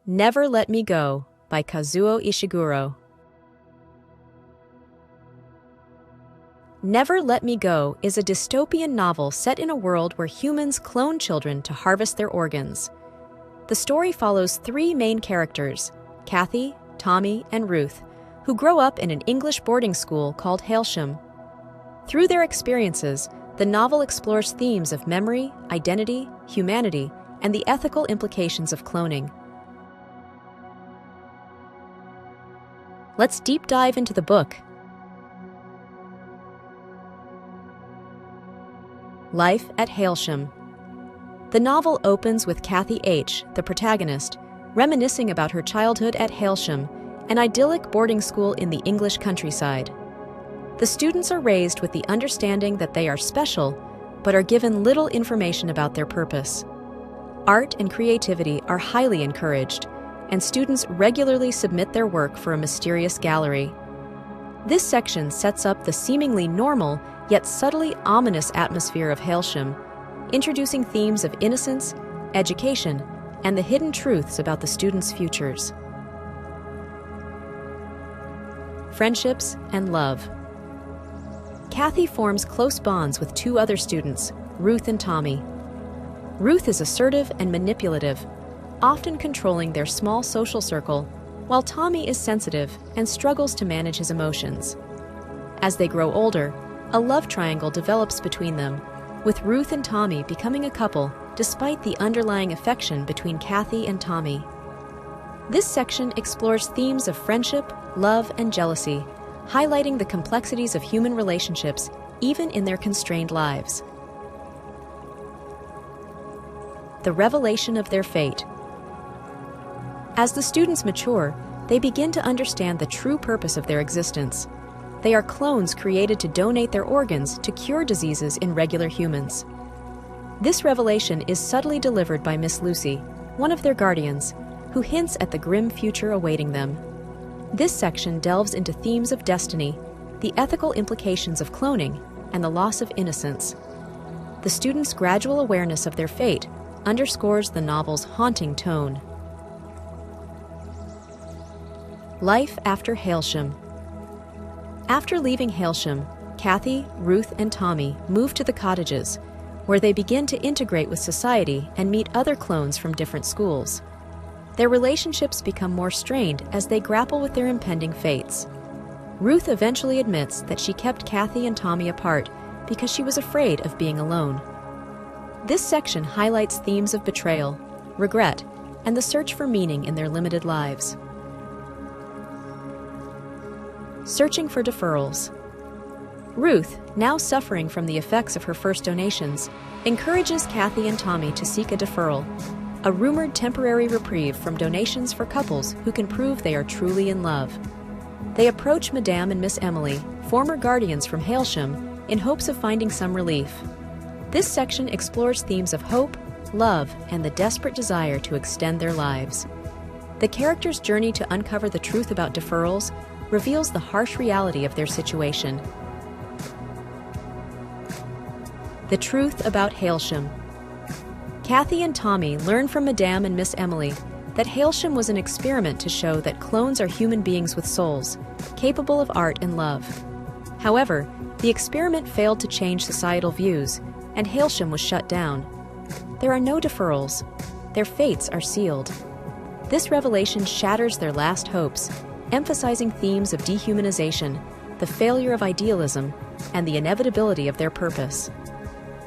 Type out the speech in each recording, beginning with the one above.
Never Let Me Go by Kazuo Ishiguro. Never Let Me Go is a dystopian novel set in a world where humans clone children to harvest their organs. The story follows three main characters, Kathy, Tommy, and Ruth, who grow up in an English boarding school called Hailsham. Through their experiences, the novel explores themes of memory, identity, humanity, and the ethical implications of cloning. Let's deep dive into the book. Life at Hailsham. The novel opens with Kathy H., the protagonist, reminiscing about her childhood at Hailsham, an idyllic boarding school in the English countryside. The students are raised with the understanding that they are special, but are given little information about their purpose. Art and creativity are highly encouraged, and students regularly submit their work for a mysterious gallery. This section sets up the seemingly normal, yet subtly ominous atmosphere of Hailsham, introducing themes of innocence, education, and the hidden truths about the students' futures. Friendships and love. Kathy forms close bonds with two other students, Ruth and Tommy. Ruth is assertive and manipulative, often controlling their small social circle, while Tommy is sensitive and struggles to manage his emotions. As they grow older, a love triangle develops between them, with Ruth and Tommy becoming a couple despite the underlying affection between Kathy and Tommy. This section explores themes of friendship, love, and jealousy, highlighting the complexities of human relationships even in their constrained lives. The revelation of their fate. As the students mature, they begin to understand the true purpose of their existence. They are clones created to donate their organs to cure diseases in regular humans. This revelation is subtly delivered by Miss Lucy, one of their guardians, who hints at the grim future awaiting them. This section delves into themes of destiny, the ethical implications of cloning, and the loss of innocence. The students' gradual awareness of their fate underscores the novel's haunting tone. Life after Hailsham. After leaving Hailsham, Kathy, Ruth, and Tommy move to the cottages, where they begin to integrate with society and meet other clones from different schools. Their relationships become more strained as they grapple with their impending fates. Ruth eventually admits that she kept Kathy and Tommy apart because she was afraid of being alone. This section highlights themes of betrayal, regret, and the search for meaning in their limited lives. Searching for deferrals. Ruth, now suffering from the effects of her first donations, encourages Kathy and Tommy to seek a deferral, a rumored temporary reprieve from donations for couples who can prove they are truly in love. They approach Madame and Miss Emily, former guardians from Hailsham, in hopes of finding some relief. This section explores themes of hope, love, and the desperate desire to extend their lives. The characters' journey to uncover the truth about deferrals reveals the harsh reality of their situation. The truth about Hailsham. Kathy and Tommy learn from Madame and Miss Emily that Hailsham was an experiment to show that clones are human beings with souls, capable of art and love. However, the experiment failed to change societal views, and Hailsham was shut down. There are no deferrals. Their fates are sealed. This revelation shatters their last hopes, emphasizing themes of dehumanization, the failure of idealism, and the inevitability of their purpose.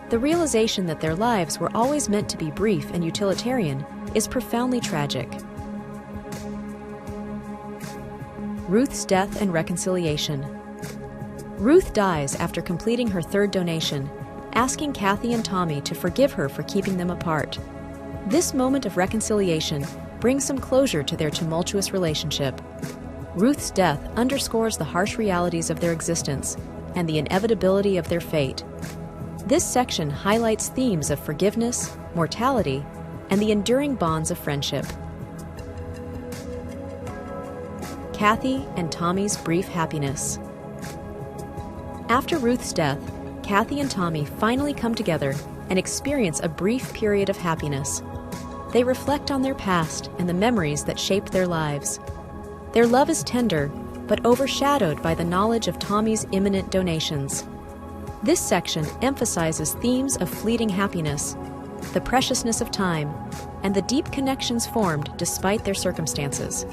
The realization that their lives were always meant to be brief and utilitarian is profoundly tragic. Ruth's death and reconciliation. Ruth dies after completing her third donation, asking Kathy and Tommy to forgive her for keeping them apart. This moment of reconciliation brings some closure to their tumultuous relationship. Ruth's death underscores the harsh realities of their existence and the inevitability of their fate. This section highlights themes of forgiveness, mortality, and the enduring bonds of friendship. Kathy and Tommy's brief happiness. After Ruth's death, Kathy and Tommy finally come together and experience a brief period of happiness. They reflect on their past and the memories that shaped their lives. Their love is tender, but overshadowed by the knowledge of Tommy's imminent donations. This section emphasizes themes of fleeting happiness, the preciousness of time, and the deep connections formed despite their circumstances.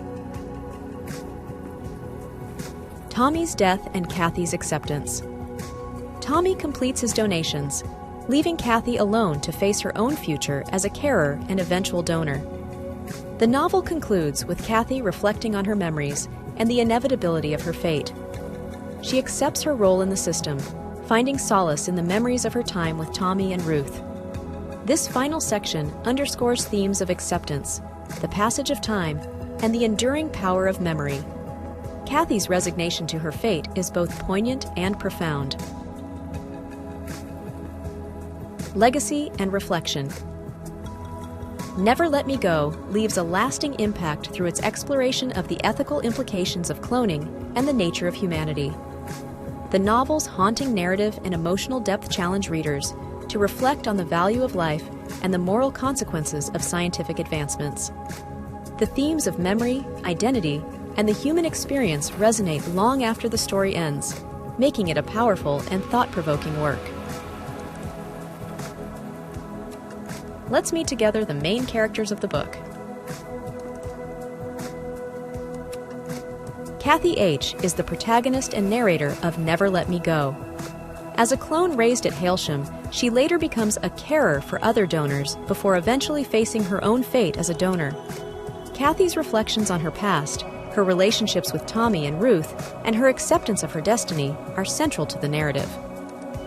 Tommy's death and Kathy's acceptance. Tommy completes his donations, leaving Kathy alone to face her own future as a carer and eventual donor. The novel concludes with Kathy reflecting on her memories and the inevitability of her fate. She accepts her role in the system, finding solace in the memories of her time with Tommy and Ruth. This final section underscores themes of acceptance, the passage of time, and the enduring power of memory. Kathy's resignation to her fate is both poignant and profound. Legacy and reflection. Never Let Me Go leaves a lasting impact through its exploration of the ethical implications of cloning and the nature of humanity. The novel's haunting narrative and emotional depth challenge readers to reflect on the value of life and the moral consequences of scientific advancements. The themes of memory, identity, and the human experience resonate long after the story ends, making it a powerful and thought-provoking work. Let's meet together the main characters of the book. Kathy H. is the protagonist and narrator of Never Let Me Go. As a clone raised at Hailsham, she later becomes a carer for other donors before eventually facing her own fate as a donor. Kathy's reflections on her past, her relationships with Tommy and Ruth, and her acceptance of her destiny are central to the narrative.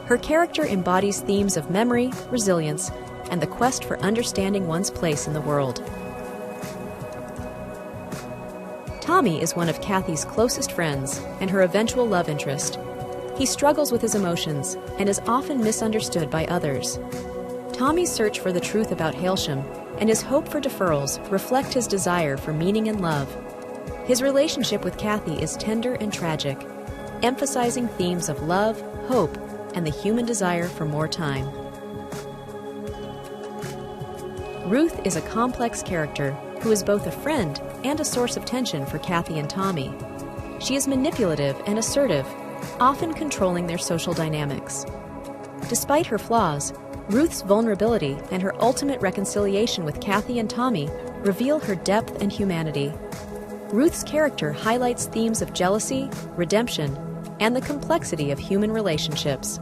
Her character embodies themes of memory, resilience, and the quest for understanding one's place in the world. Tommy is one of Kathy's closest friends and her eventual love interest. He struggles with his emotions and is often misunderstood by others. Tommy's search for the truth about Hailsham and his hope for deferrals reflect his desire for meaning and love. His relationship with Kathy is tender and tragic, emphasizing themes of love, hope, and the human desire for more time. Ruth is a complex character who is both a friend and a source of tension for Kathy and Tommy. She is manipulative and assertive, often controlling their social dynamics. Despite her flaws, Ruth's vulnerability and her ultimate reconciliation with Kathy and Tommy reveal her depth and humanity. Ruth's character highlights themes of jealousy, redemption, and the complexity of human relationships.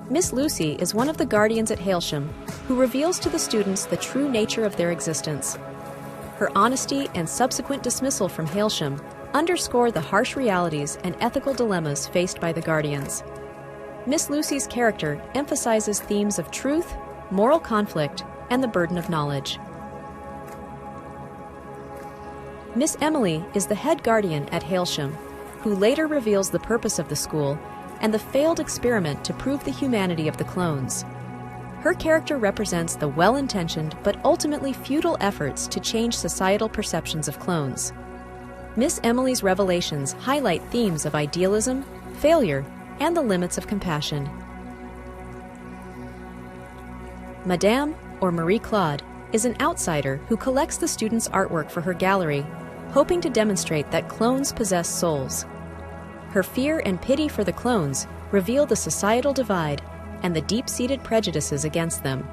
Miss Lucy is one of the guardians at Hailsham who reveals to the students the true nature of their existence. Her honesty and subsequent dismissal from Hailsham underscore the harsh realities and ethical dilemmas faced by the guardians. Miss Lucy's character emphasizes themes of truth, moral conflict, and the burden of knowledge. Miss Emily is the head guardian at Hailsham, who later reveals the purpose of the school and the failed experiment to prove the humanity of the clones. Her character represents the well-intentioned but ultimately futile efforts to change societal perceptions of clones. Miss Emily's revelations highlight themes of idealism, failure, and the limits of compassion. Madame, or Marie Claude, is an outsider who collects the students' artwork for her gallery, hoping to demonstrate that clones possess souls. Her fear and pity for the clones reveal the societal divide and the deep-seated prejudices against them.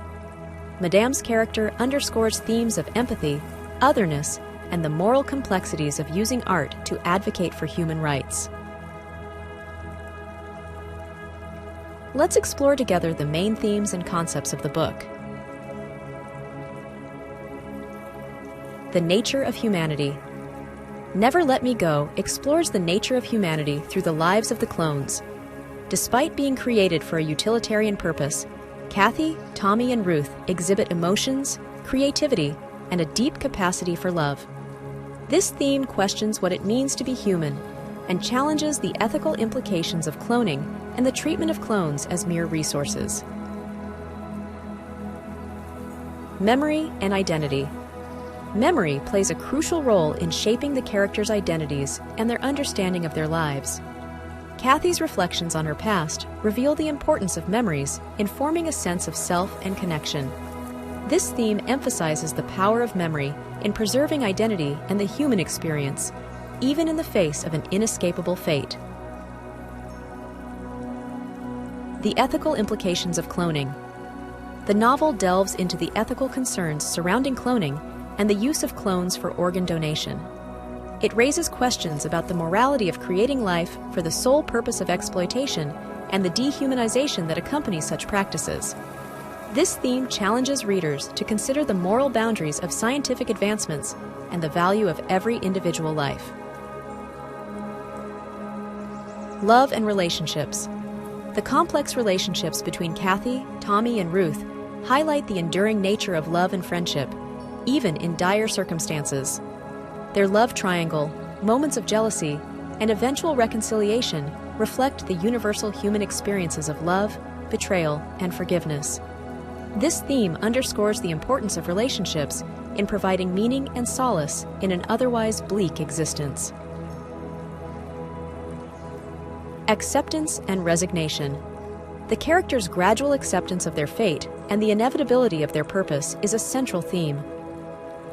Madame's character underscores themes of empathy, otherness, and the moral complexities of using art to advocate for human rights. Let's explore together the main themes and concepts of the book. The nature of humanity. Never Let Me Go explores the nature of humanity through the lives of the clones. Despite being created for a utilitarian purpose, Kathy, Tommy, and Ruth exhibit emotions, creativity, and a deep capacity for love. This theme questions what it means to be human and challenges the ethical implications of cloning and the treatment of clones as mere resources. Memory and identity. Memory plays a crucial role in shaping the characters' identities and their understanding of their lives. Kathy's reflections on her past reveal the importance of memories in forming a sense of self and connection. This theme emphasizes the power of memory in preserving identity and the human experience, even in the face of an inescapable fate. The ethical implications of cloning. The novel delves into the ethical concerns surrounding cloning and the use of clones for organ donation. It raises questions about the morality of creating life for the sole purpose of exploitation and the dehumanization that accompanies such practices. This theme challenges readers to consider the moral boundaries of scientific advancements and the value of every individual life. Love and relationships. The complex relationships between Kathy, Tommy, and Ruth highlight the enduring nature of love and friendship, even in dire circumstances. Their love triangle, moments of jealousy, and eventual reconciliation reflect the universal human experiences of love, betrayal, and forgiveness. This theme underscores the importance of relationships in providing meaning and solace in an otherwise bleak existence. Acceptance and resignation. The characters' gradual acceptance of their fate and the inevitability of their purpose is a central theme.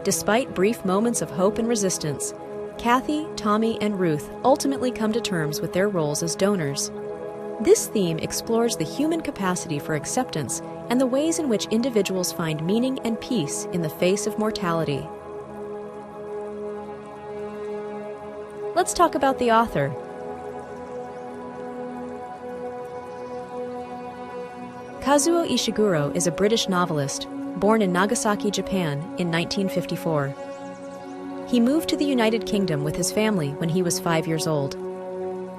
Despite brief moments of hope and resistance, Kathy, Tommy, and Ruth ultimately come to terms with their roles as donors. This theme explores the human capacity for acceptance and the ways in which individuals find meaning and peace in the face of mortality. Let's talk about the author. Kazuo Ishiguro is a British novelist, born in Nagasaki, Japan in 1954. He moved to the United Kingdom with his family when he was 5 years old.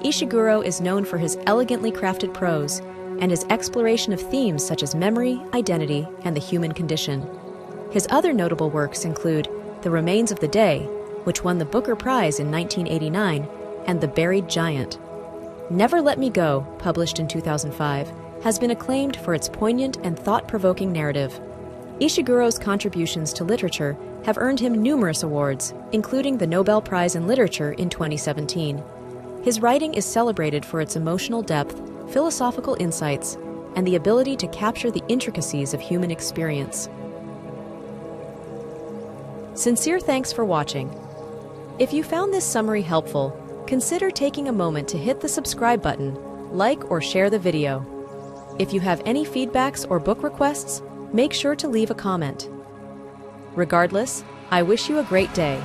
Ishiguro is known for his elegantly crafted prose and his exploration of themes such as memory, identity, and the human condition. His other notable works include The Remains of the Day, which won the Booker Prize in 1989, and The Buried Giant. Never Let Me Go, published in 2005, has been acclaimed for its poignant and thought-provoking narrative. Ishiguro's contributions to literature have earned him numerous awards, including the Nobel Prize in Literature in 2017. His writing is celebrated for its emotional depth, philosophical insights, and the ability to capture the intricacies of human experience. Sincere thanks for watching. If you found this summary helpful, consider taking a moment to hit the subscribe button, like or share the video. If you have any feedbacks or book requests, make sure to leave a comment. Regardless, I wish you a great day.